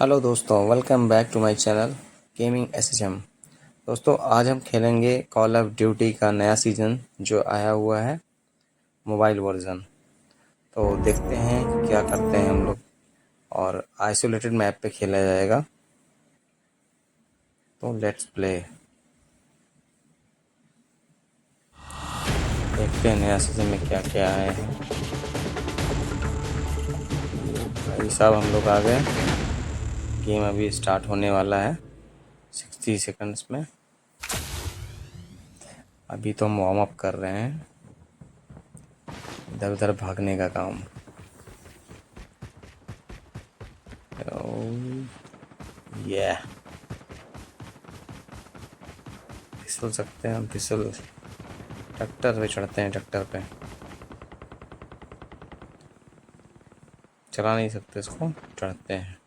Hello दोस्तों, welcome back to my channel gaming SHM. दोस्तों, आज हम खेलेंगे कॉल ऑफ ड्यूटी का नया सीज़न जो आया हुआ है, मोबाइल वर्जन। तो देखते हैं क्या करते हैं हम लोग। और आइसोलेटेड मैप पे खेला जाएगा, तो लेट्स प्ले। देखते हैं नया सीज़न में क्या क्या आए हैं। भाई साहब, हम लोग आ गए। गेम अभी स्टार्ट होने वाला है 60 सेकंड्स में। अभी तो हम वार्म अप कर रहे हैं, इधर उधर भागने का काम। ये फिसल सकते हैं हम, फिसल। ट्रैक्टर पे चढ़ते हैं, ट्रैक्टर पे चला नहीं सकते, इसको चढ़ते हैं।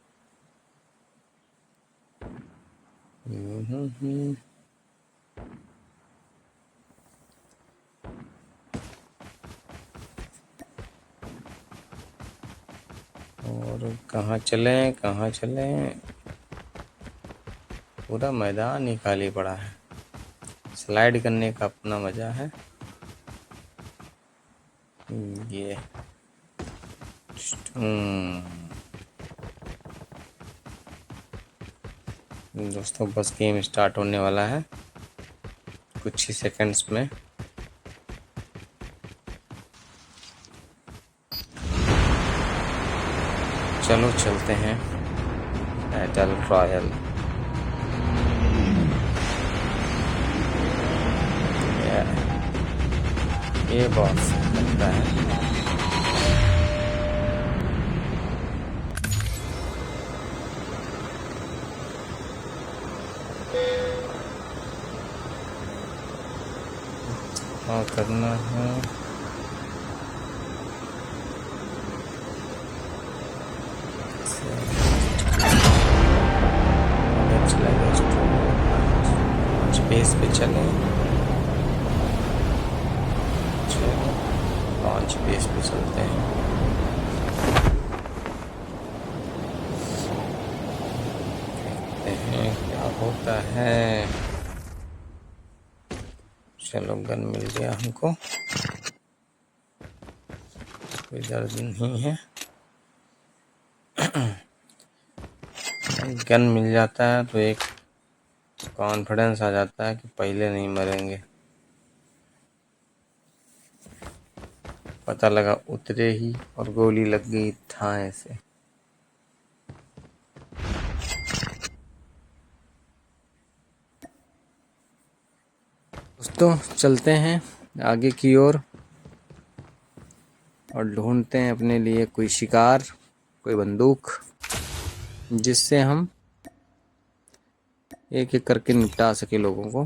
और कहाँ चलें, कहाँ चलें? पूरा मैदान ही खाली पड़ा है। स्लाइड करने का अपना मज़ा है। ये दोस्तों, बस गेम स्टार्ट होने वाला है कुछ ही सेकंड्स में। चलो चलते हैं बैटल रॉयल। ये बॉस लगता है। हाँ, करना है। स्पेस पे चले, लॉन्च बेस पे चलते हैं। देखते हैं क्या होता है। चलो, गन मिल गया हमको, कोई दर्द नहीं है। गन मिल जाता है तो एक कॉन्फिडेंस आ जाता है कि पहले नहीं मरेंगे। पता लगा उतरे ही और गोली लग गई थाए से। दोस्तों, चलते हैं आगे की ओर और ढूंढते हैं अपने लिए कोई शिकार, कोई बंदूक, जिससे हम एक एक करके निपटा सके लोगों को।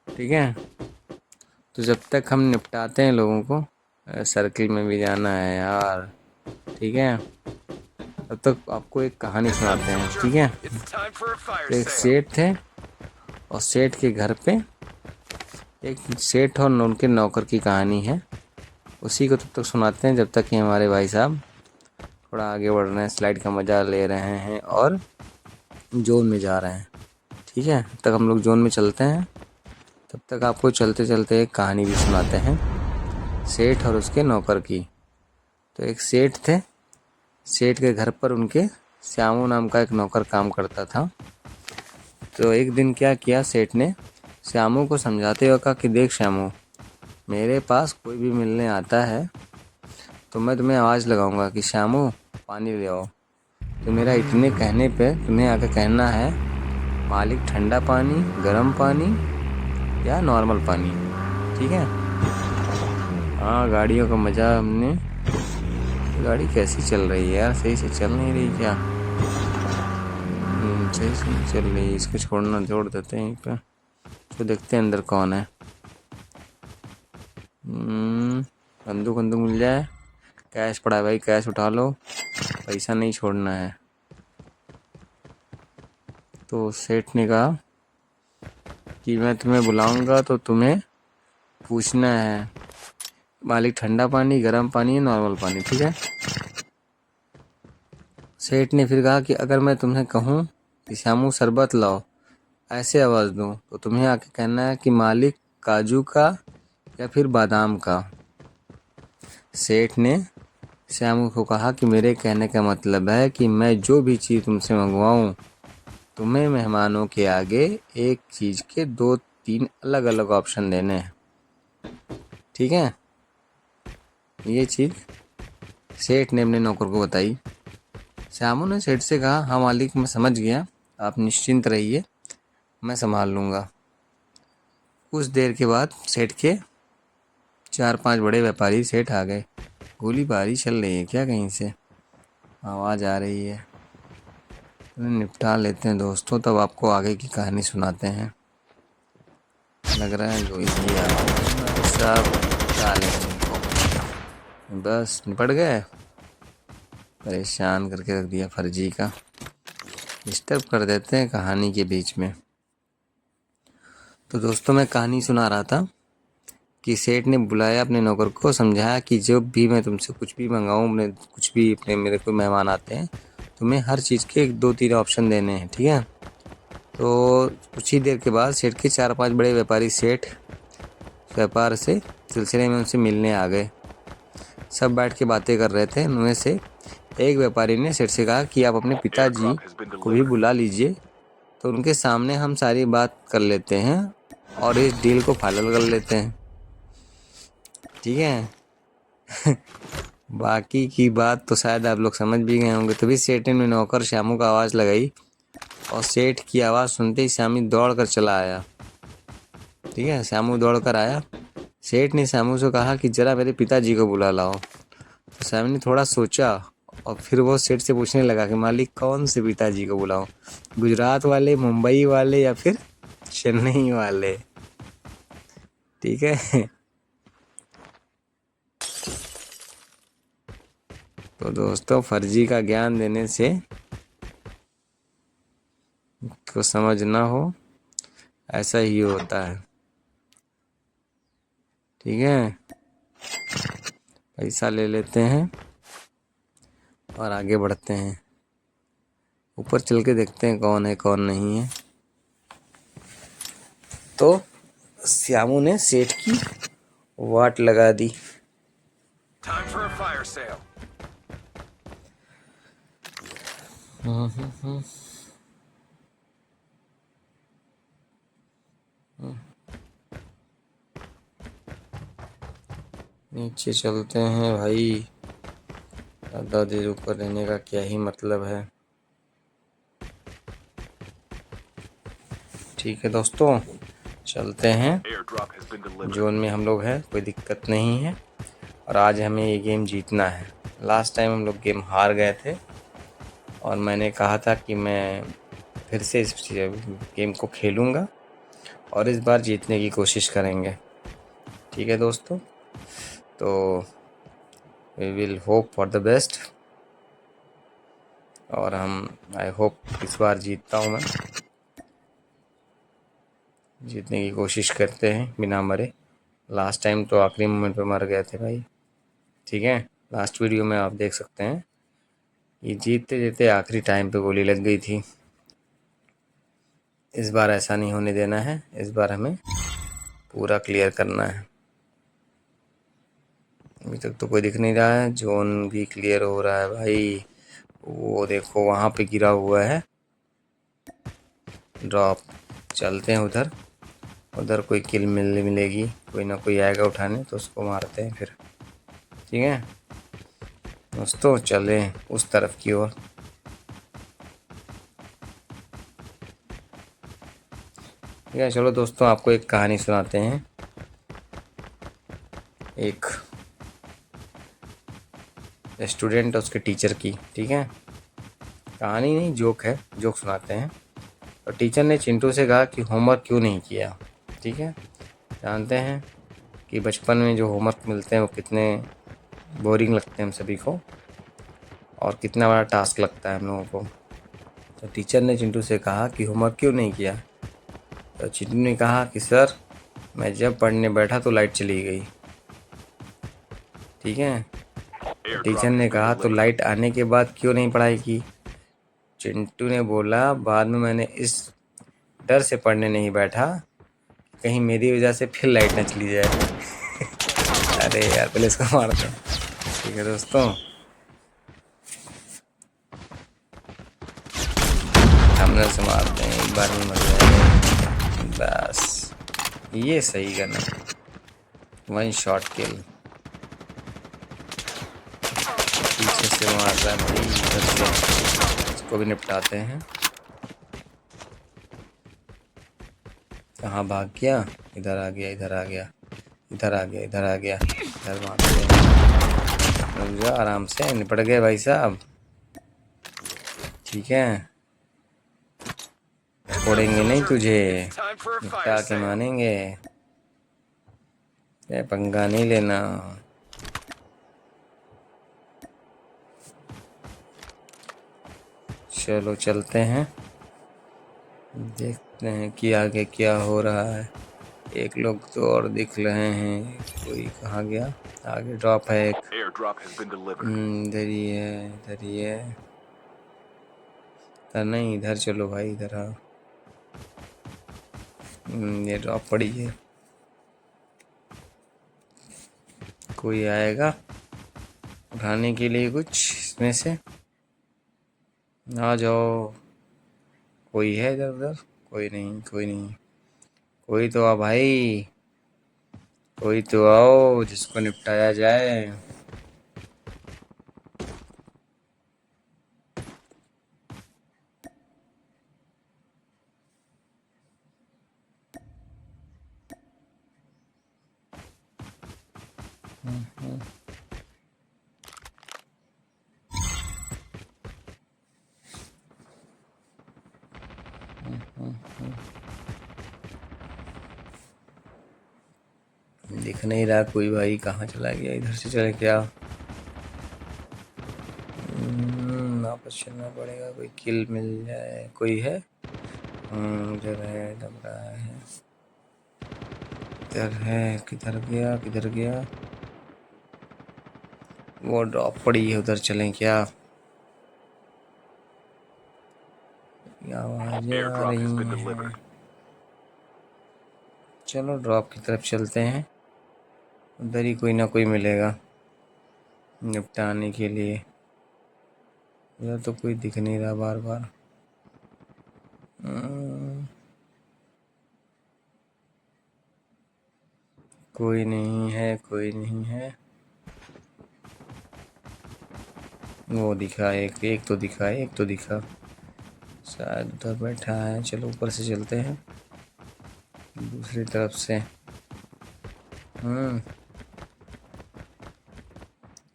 ठीक है, तो जब तक हम निपटाते हैं लोगों को, सर्किल में भी जाना है यार। ठीक है, तब तक आपको एक कहानी सुनाते हैं। ठीक है, तो एक सेठ थे और सेठ के घर पे एक सेठ और उनके नौकर की कहानी है। उसी को तब तक सुनाते हैं जब तक कि हमारे भाई साहब थोड़ा आगे बढ़ रहे हैं, स्लाइड का मज़ा ले रहे हैं और जोन में जा रहे हैं। ठीक है, तब तक हम लोग जोन में चलते हैं। तब तक आपको चलते चलते एक कहानी भी सुनाते हैं, सेठ और उसके नौकर की। तो एक सेठ थे, सेठ के घर पर उनके श्यामू नाम का एक नौकर काम करता था। तो एक दिन क्या किया सेठ ने, श्यामू को समझाते हुए कहा कि देख श्यामू, मेरे पास कोई भी मिलने आता है तो मैं तुम्हें आवाज़ लगाऊंगा कि श्यामू पानी ले आओ। तो मेरा इतने कहने पे तुम्हें आके कहना है, मालिक ठंडा पानी, गर्म पानी या नॉर्मल पानी। ठीक है। हाँ, गाड़ियों का मज़ा हमने। गाड़ी कैसी चल रही है यार, सही से चल नहीं रही क्या? सही से नहीं चल रही, इसको छोड़ देते हैं यहीं पे। तो देखते हैं अंदर कौन है। बंदूक मिल जाए। कैश पड़ा है भाई, कैश उठा लो, पैसा नहीं छोड़ना है। तो सेठ ने कहा कि मैं तुम्हें बुलाऊंगा तो तुम्हें पूछना है, मालिक ठंडा पानी, गर्म पानी या नॉर्मल पानी। ठीक है। सेठ ने फिर कहा कि अगर मैं तुम्हें कहूँ कि श्यामू शरबत लाओ, ऐसे आवाज़ दूँ, तो तुम्हें आके कहना है कि मालिक काजू का या फिर बादाम का। सेठ ने श्यामू को कहा कि मेरे कहने का मतलब है कि मैं जो भी चीज़ तुमसे मंगवाऊँ, तुम्हें मेहमानों के आगे एक चीज़ के 2-3 अलग अलग ऑप्शन देने हैं, ठीक है। ये चीज़ सेठ ने अपने नौकर को बताई। श्यामू ने सेठ से कहा, हाँ मालिक, मैं समझ गया, आप निश्चिंत रहिए, मैं संभाल लूँगा। कुछ देर के बाद सेठ के 4-5 बड़े व्यापारी सेठ आ गए। गोलीबारी चल रही है क्या कहीं से? आवाज़ आ रही है। निपटा लेते हैं दोस्तों, तब आपको आगे की कहानी सुनाते हैं। लग रहा है जो यही आवाज़ सब डालेंगे इनको। बस निपट गए। परेशान करके रख दिया फर्जी का। डिस्टर्ब कर देते हैं कहानी के बीच में। तो दोस्तों मैं कहानी सुना रहा था कि सेठ ने बुलाया अपने नौकर को, समझाया कि जब भी मैं तुमसे कुछ भी मंगाऊँ, अपने कुछ भी अपने मेरे कोई मेहमान आते हैं, तुम्हें हर चीज़ के 2-3 ऑप्शन देने हैं, ठीक है। तो कुछ ही देर के बाद सेठ के 4-5 बड़े व्यापारी सेठ व्यापार से सिलसिले में उनसे मिलने आ गए। सब बैठ के बातें कर रहे थे। उनमें से एक व्यापारी ने सेठ से कहा कि आप अपने पिताजी को भी बुला लीजिए, तो उनके सामने हम सारी बात कर लेते हैं और इस डील को फाइनल कर लेते हैं, ठीक है। बाकी की बात तो शायद आप लोग समझ भी गए होंगे। तभी सेठ ने नौकर श्यामू का आवाज़ लगाई और सेठ की आवाज़ सुनते ही श्यामी दौड़ कर चला आया, ठीक है। श्यामू दौड़ कर आया। सेठ ने श्यामू से कहा कि जरा मेरे पिताजी को बुला लाओ। तो श्यामू ने थोड़ा सोचा और फिर वो सेठ से पूछने लगा कि मालिक कौन से पिताजी को बुलाऊं, गुजरात वाले, मुंबई वाले या फिर चेन्नई वाले, ठीक है। तो दोस्तों फर्जी का ज्ञान देने से को समझ ना हो, ऐसा ही होता है, ठीक है। पैसा ले लेते हैं और आगे बढ़ते हैं। ऊपर चल के देखते हैं कौन है कौन नहीं है। तो श्यामू ने सेठ की वाट लगा दी। Time for a fire sale. नीचे चलते हैं भाई, ज़्यादा देर ऊपर रहने का क्या ही मतलब है। ठीक है दोस्तों, चलते हैं Airdrop has been delivered. Zone में हम लोग हैं, कोई दिक्कत नहीं है। और आज हमें ये गेम जीतना है। लास्ट टाइम हम लोग गेम हार गए थे और मैंने कहा था कि मैं फिर से इस गेम को खेलूँगा और इस बार जीतने की कोशिश करेंगे, ठीक है दोस्तों। तो we will hope for the best और आई होप इस बार जीतता हूँ मैं। जीतने की कोशिश करते हैं बिना मरे। लास्ट टाइम तो आखिरी मोमेंट पे मर गए थे भाई, ठीक है। लास्ट वीडियो में आप देख सकते हैं कि जीतते जीतते आखिरी टाइम पे गोली लग गई थी। इस बार ऐसा नहीं होने देना है, इस बार हमें पूरा क्लियर करना है। अभी तक तो कोई दिख नहीं रहा है, जोन भी क्लियर हो रहा है भाई। वो देखो वहाँ पे गिरा हुआ है ड्रॉप। चलते हैं उधर, उधर कोई किल मिलेगी, कोई ना कोई आएगा उठाने, तो उसको मारते हैं फिर, ठीक है दोस्तों। चलें उस तरफ की ओर। ठीक है चलो दोस्तों, आपको एक कहानी सुनाते हैं, एक स्टूडेंट और उसके टीचर की, ठीक है। कहानी नहीं, जोक है, जोक सुनाते हैं। और टीचर ने चिंटू से कहा कि होमवर्क क्यों नहीं किया, ठीक है। जानते हैं कि बचपन में जो होमवर्क मिलते हैं वो कितने बोरिंग लगते हैं हम सभी को और कितना बड़ा टास्क लगता है हम लोगों को। तो टीचर ने चिंटू से कहा कि होमवर्क क्यों नहीं किया। तो चिंटू ने कहा कि सर मैं जब पढ़ने बैठा तो लाइट चली गई, ठीक है। तो टीचर ने कहा तो लाइट आने के बाद क्यों नहीं पढ़ाई की। चिंटू ने बोला, बाद में मैंने इस डर से पढ़ने नहीं बैठा, कहीं मेरी वजह से फिर लाइट न चली जाए। अरे यार, पहले इसको मारते हैं। ठीक है दोस्तों, हमने से मारते हैं, एक बार में मर जाएगा बस। ये सही करना, 1 शॉट किल। पीछे से मार रहा है भाई, इधर से इसको भी निपटाते हैं। कहाँ भाग गया? इधर आ गया, इधर आ गया, इधर आ गया, इधर आ गया, इधर मारते हैं। रुक जा, आराम से निपट गए भाई साहब। ठीक है, छोड़ेंगे नहीं तुझे, It's time for a निपटा fire के sale. मानेंगे। ये पंगा नहीं लेना। चलो चलते हैं, देखते हैं कि आगे क्या हो रहा है। एक लोग तो और दिख रहे हैं, कोई कहाँ गया? आगे ड्रॉप है एक। Airdrop has been delivered. इधर ही है, इधर ही है। नहीं, इधर चलो भाई, इधर आओ। ये ड्रॉप पड़ी है, कोई आएगा उठाने के लिए कुछ इसमें से? आ जाओ। कोई है इधर उधर? कोई नहीं, कोई नहीं। कोई तो आ भाई, कोई तो आओ जिसको निपटाया जाए। दिख नहीं रहा कोई भाई, कहाँ चला गया? इधर से चले क्या? वापस चलना पड़ेगा, कोई किल मिल जाए। कोई है? इधर है, लग रहा है इधर है। किधर गया, किधर गया? वो ड्रॉप पड़ी है, उधर चलें क्या? आवाजें आ Airdrop has been रही हैं। delivered. चलो ड्रॉप की तरफ चलते हैं, उधर ही कोई ना कोई मिलेगा निपटाने के लिए। इधर तो कोई दिख नहीं रहा बार बार। कोई नहीं है, कोई नहीं है। वो दिखा एक, एक तो दिखा, एक तो दिखा, शायद उधर बैठा है। चलो ऊपर से चलते हैं, दूसरी तरफ से।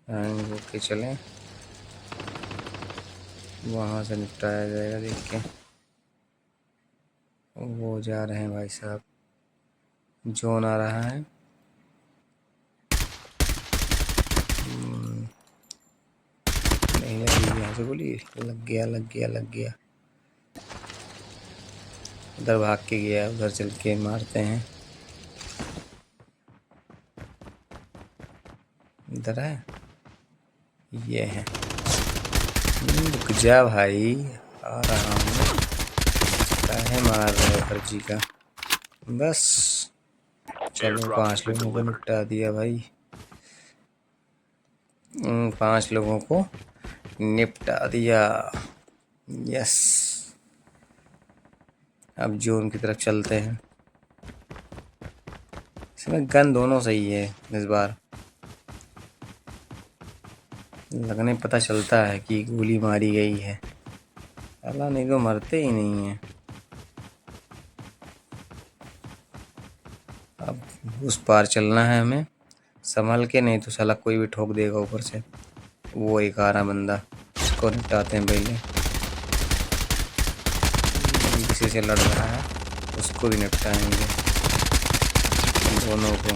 होके चलें, वहाँ से निपटाया जाएगा देख के। वो जा रहे हैं भाई साहब, जोन आ रहा है। नहीं लगी, यहाँ से गोली लग गया, लग गया, लग गया। उधर भाग के गया, उधर चल के मारते हैं। इधर है, ये है। रुक जा भाई, आ रहा हूँ। काहे मार रहे फर्जी का? बस चलो, 5 लोगों को निपटा दिया भाई। 5 लोगों को निपटा दिया। यस, अब जोन की तरफ चलते हैं। इसमें गन दोनों सही है इस बार, लगने पता चलता है कि गोली मारी गई है। अल्लाह, नहीं तो मरते ही नहीं है। अब उस पार चलना है हमें संभल के, नहीं तो साला कोई भी ठोक देगा ऊपर से। वो एक आ रहा बंदा, उसको निपटाते हैं पहले। किसी से लड़ रहा है, उसको भी निपटाएंगे दोनों को।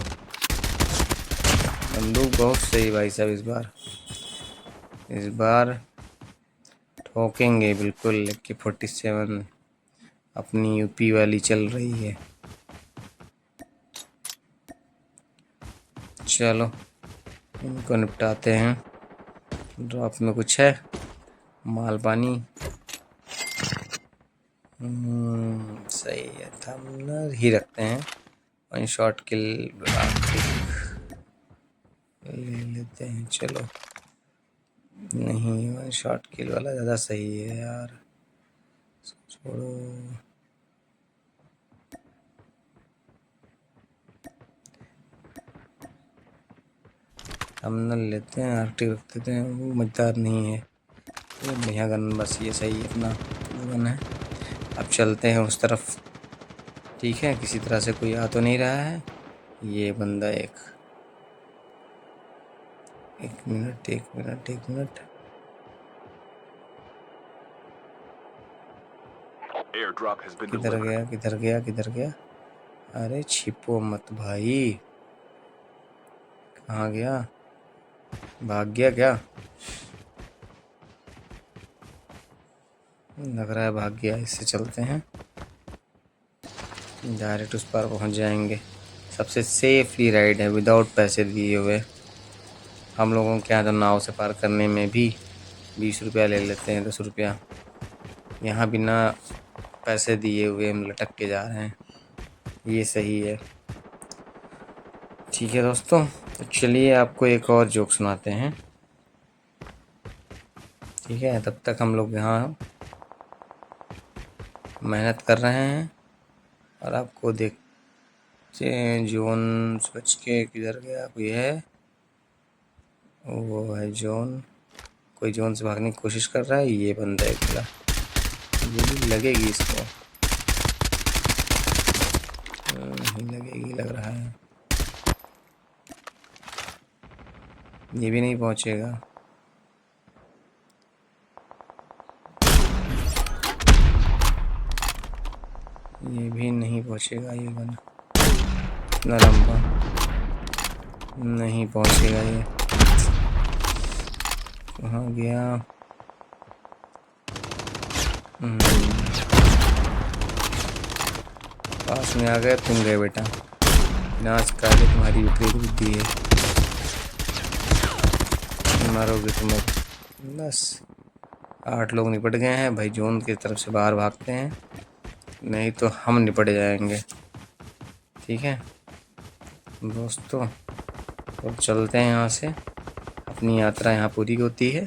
बंदूक बहुत सही भाई साहब, इस बार ठोकेंगे बिल्कुल। AK-47 अपनी यूपी वाली चल रही है। चलो इनको निपटाते हैं। ड्रॉप में कुछ है? माल पानी सही है, थंबनेल ही रखते हैं। वन शॉट किल ले लेते हैं, चलो। नहीं, वन शॉट किल वाला ज़्यादा सही है यार, छोड़ो। थंबनेल लेते हैं, आरटी रख देते हैं, वो मज़ेदार नहीं है। ये बढ़िया गन, बस ये सही है, अपना गन है। अब चलते हैं उस तरफ, ठीक है। किसी तरह से कोई आ तो नहीं रहा है। ये बंदा एक मिनट, एक मिनट। Airdrop has been किधर delivered. गया? अरे छिपो मत भाई, कहाँ गया? भाग गया क्या? लग रहा है भाग गया। इससे चलते हैं, डायरेक्ट उस पार पहुंच जाएंगे। सबसे सेफली राइड है, विदाउट पैसे दिए हुए। हम लोगों के यहाँ तो नाव से पार करने में भी 20 रुपया ले लेते हैं, 10 रुपया। यहाँ बिना पैसे दिए हुए हम लटक के जा रहे हैं, ये सही है। ठीक है दोस्तों, तो चलिए आपको एक और जोक सुनाते हैं, ठीक है। तब तक हम लोग यहाँ मेहनत कर रहे हैं और आपको देखते हैं। जोन सोच के किधर गया? कोई है, वो है जोन। कोई जोन से भागने की कोशिश कर रहा है। ये बंदा है खुला, गोली लगेगी इसको, नहीं लगेगी लग रहा है। ये भी नहीं पहुंचेगा। ये भी नहीं पहुंचेगा। ये बंदा इतना लंबा नहीं पहुंचेगा। ये कहाँ गया? पास में आ गए, तुम गए बेटा। नाच काले तुम्हारी विपरीत बुद्धि है, मारोगे तुम अब। बस 8 लोग निपट गए हैं भाई। जोन की तरफ से बाहर भागते हैं, नहीं तो हम निपट जाएंगे, ठीक है दोस्तों। तो चलते हैं यहाँ से, अपनी यात्रा यहाँ पूरी होती है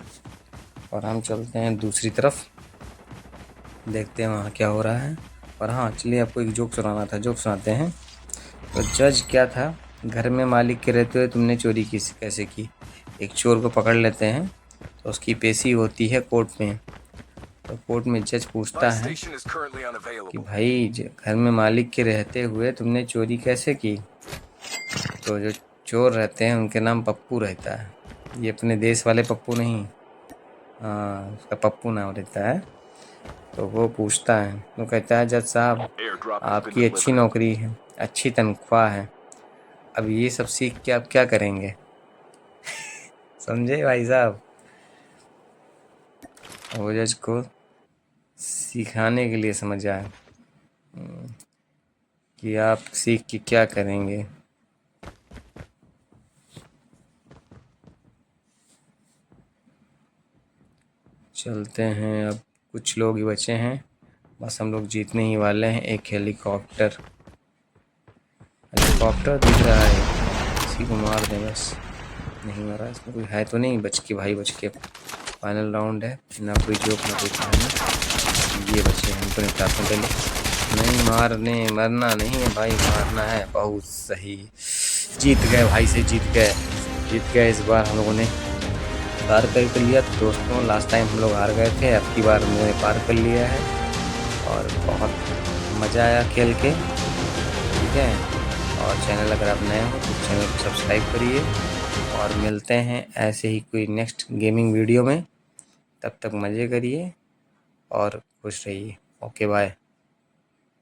और हम चलते हैं दूसरी तरफ, देखते हैं वहाँ क्या हो रहा है। और हाँ, चलिए आपको एक जोक सुनाना था, जोक सुनाते हैं। तो जज क्या था, घर में मालिक के रहते हुए तुमने चोरी कैसे की? एक चोर को पकड़ लेते हैं, तो उसकी पेशी होती है कोर्ट में। तो कोर्ट में जज पूछता My है station is currently कि unavailable. भाई घर में मालिक के रहते हुए तुमने चोरी कैसे की? तो जो चोर रहते हैं उनके नाम पप्पू रहता है। ये अपने देश वाले पप्पू नहीं, हाँ उसका पप्पू नाम रहता है। तो वो पूछता है, वो कहता है जज साहब Airdrop has been आपकी अच्छी delivered. नौकरी है, अच्छी तनख्वाह है, अब ये सब सीख के आप क्या करेंगे? समझे भाई साहब? वो जज को सिखाने के लिए समझ आया कि आप सीख के क्या करेंगे। चलते हैं, अब कुछ लोग ही बचे हैं, बस हम लोग जीतने ही वाले हैं। एक हेलीकॉप्टर दिख रहा है, इसी को मार दें बस। नहीं मारा, इसमें कोई है तो नहीं? बच के भाई, बच के। फाइनल राउंड है, ना कोई जोक ना कोई कहानी। ये बचे हैं, हमको निपटाते हैं पहले। नहीं मरना नहीं है भाई, मारना है। बहुत सही, जीत गए भाई से, जीत गए इस बार हम लोगों ने पार कर लिया। तो दोस्तों लास्ट टाइम हम लोग हार गए थे, अब की बार हमने पार कर लिया है और बहुत मज़ा आया खेल के, ठीक है। और चैनल अगर आप नए हो तो चैनल को सब्सक्राइब करिए और मिलते हैं ऐसे ही कोई नेक्स्ट गेमिंग वीडियो में। तब तक मज़े करिए और खुश रहिए। Okay bye.